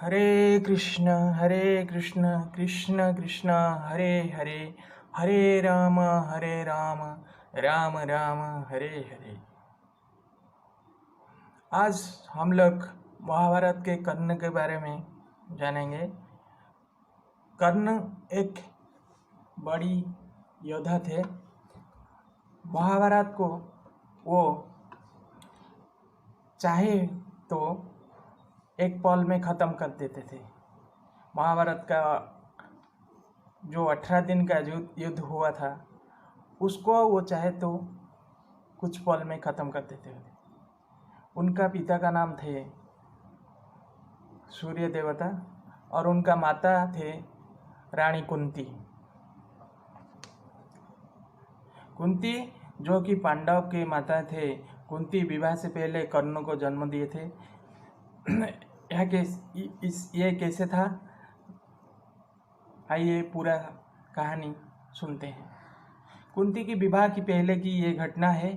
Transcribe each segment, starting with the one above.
हरे कृष्ण कृष्ण कृष्ण हरे हरे, हरे राम राम राम हरे हरे। आज हम लोग महाभारत के कर्ण के बारे में जानेंगे। कर्ण एक बड़ी योद्धा थे। महाभारत को वो चाहे तो एक पल में ख़त्म कर देते थे। महाभारत का जो 18 दिन का युद्ध हुआ था उसको वो चाहे तो कुछ पल में ख़त्म कर देते थे। उनका पिता का नाम थे सूर्य देवता और उनका माता थे रानी कुंती। कुंती जो कि पांडव के माता थे। कुंती विवाह से पहले कर्ण को जन्म दिए थे। ये कैसे था, आइए पूरा कहानी सुनते हैं। कुंती की विवाह की पहले की ये घटना है।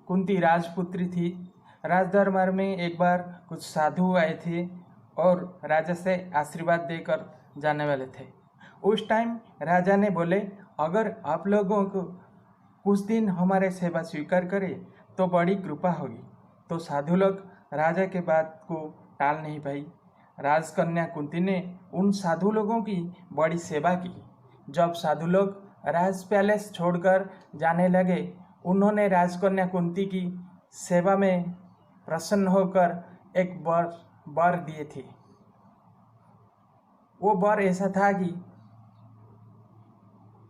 कुंती राजपुत्री थी। राजदरबार में एक बार कुछ साधु आए थे और राजा से आशीर्वाद देकर जाने वाले थे। उस टाइम राजा ने बोले, अगर आप लोगों को कुछ दिन हमारे सेवा स्वीकार करें तो बड़ी कृपा होगी। तो साधु लोग राजा के बात को टाल नहीं पाई। राजकन्या कुंती ने उन साधु लोगों की बड़ी सेवा की। जब साधु लोग राज पैलेस छोड़कर जाने लगे, उन्होंने राजकन्या कुंती की सेवा में प्रसन्न होकर एक वर दिए थे। वो वर ऐसा था कि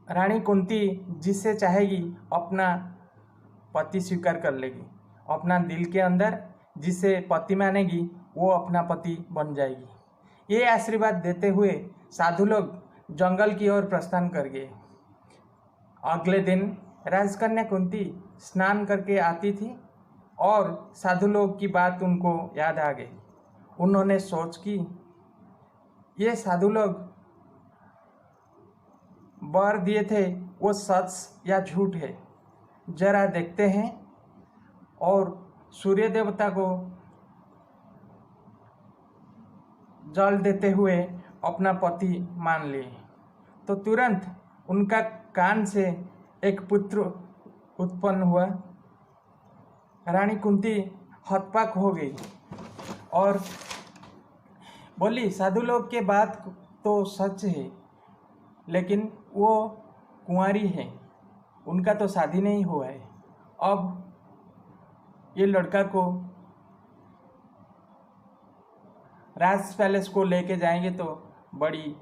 रानी कुंती जिससे चाहेगी अपना पति स्वीकार कर लेगी। अपना दिल के अंदर जिसे पति मानेगी वो अपना पति बन जाएगी। ये आशीर्वाद देते हुए साधु लोग जंगल की ओर प्रस्थान कर गए। अगले दिन राजकन्या कुंती स्नान करके आती थी और साधु लोग की बात उनको याद आ गई। उन्होंने सोच की ये साधु लोग वर दिए थे वो सच या झूठ है, जरा देखते हैं। और सूर्य देवता को जल देते हुए अपना पति मान लिए। तो तुरंत उनका कान से एक पुत्र उत्पन्न हुआ। रानी कुंती हतबाक हो गई और बोली, साधु लोग के बात तो सच है, लेकिन वो कुंवारी है, उनका तो शादी नहीं हुआ है। अब ये लड़का को राज पैलेस को लेके जाएंगे तो बड़ी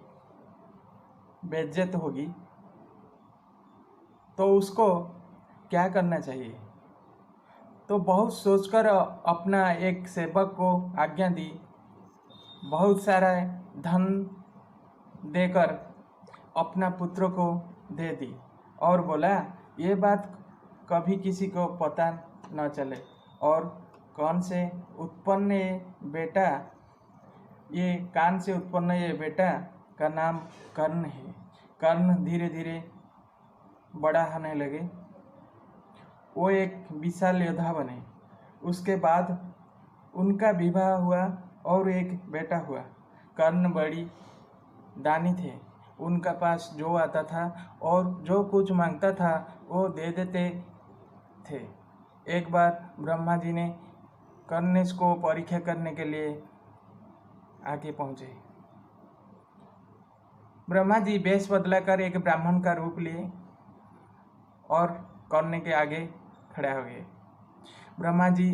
बेइज्जत होगी, तो उसको क्या करना चाहिए। तो बहुत सोचकर अपना एक सेवक को आज्ञा दी। बहुत सारा धन देकर अपना पुत्र को दे दी और बोला, ये बात कभी किसी को पता न चले। और कान से उत्पन्न ये बेटा का नाम कर्ण है। कर्ण धीरे धीरे बड़ा होने लगे। वो एक विशाल योद्धा बने। उसके बाद उनका विवाह हुआ और एक बेटा हुआ। कर्ण बड़ी दानी थे। उनका पास जो आता था और जो कुछ मांगता था वो दे देते थे। एक बार ब्रह्मा जी ने कर्ण को परीक्षा करने के लिए आगे पहुँचे। ब्रह्मा जी वेश बदलाकर एक ब्राह्मण का रूप लिए और कर्ण के आगे खड़ा हो गए। ब्रह्मा जी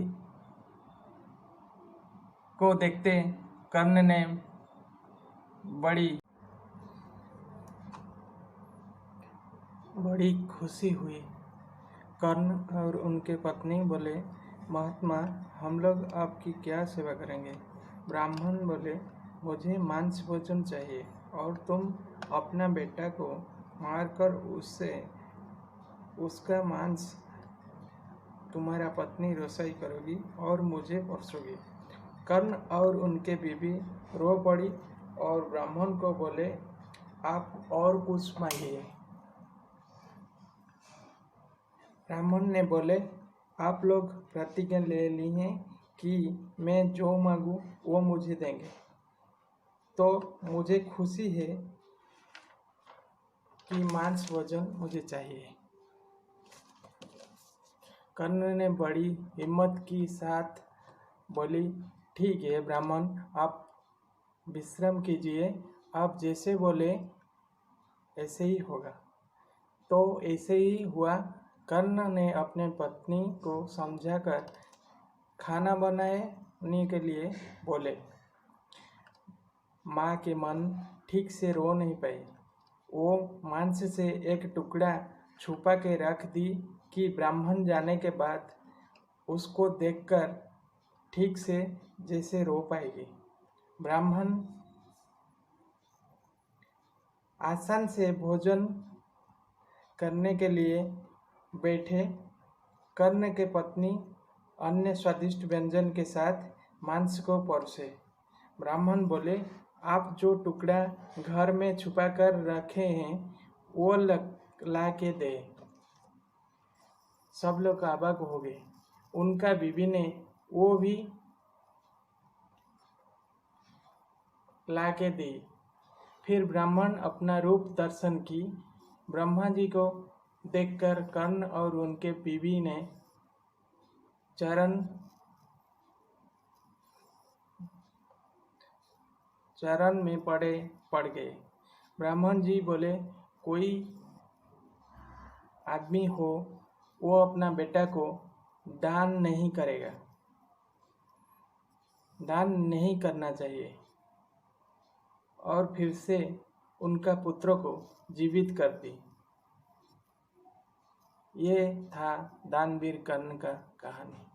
को देखते कर्ण ने बड़ी खुशी हुई। कर्ण और उनके पत्नी बोले, महात्मा, हम लोग आपकी क्या सेवा करेंगे। ब्राह्मण बोले, मुझे मांस भोजन चाहिए और तुम अपना बेटा को मारकर उसका मांस तुम्हारा पत्नी रसोई करोगी और मुझे परसोगी। कर्ण और उनके बीवी रो पड़ी और ब्राह्मण को बोले, आप और कुछ मांगिए। ब्राह्मण ने बोले, आप लोग प्रतिज्ञा ले ली है कि मैं जो मांगूं वो मुझे देंगे। तो मुझे खुशी है कि मांस भोजन मुझे चाहिए। कर्ण ने बड़ी हिम्मत के साथ बोली, ठीक है ब्राह्मण, आप विश्राम कीजिए, आप जैसे बोले ऐसे ही होगा। तो ऐसे ही हुआ। कर्ण ने अपने पत्नी को समझाकर खाना बनाने के लिए बोले। माँ के मन ठीक से रो नहीं पाई। वो मांस से एक टुकड़ा छुपा के रख दी कि ब्राह्मण जाने के बाद उसको देखकर ठीक से जैसे रो पाएगी। ब्राह्मण आसान से भोजन करने के लिए बैठे। कर्ण के पत्नी अन्य स्वादिष्ट व्यंजन के साथ मांस को परोसे। ब्राह्मण बोले, आप जो टुकड़ा घर में छुपा कर रखे हैं वो ला के दे। सब लोग अवाक हो गए। उनका बीवी ने वो भी ला के दी। फिर ब्राह्मण अपना रूप दर्शन की। ब्रह्मा जी को देखकर कर्ण और उनके बीवी ने चरण में पड़ गए। ब्राह्मण जी बोले, कोई आदमी हो वो अपना बेटा को दान नहीं करेगा, दान नहीं करना चाहिए। और फिर से उनका पुत्र को जीवित कर दी। ये था दानवीर कर्ण का कहानी।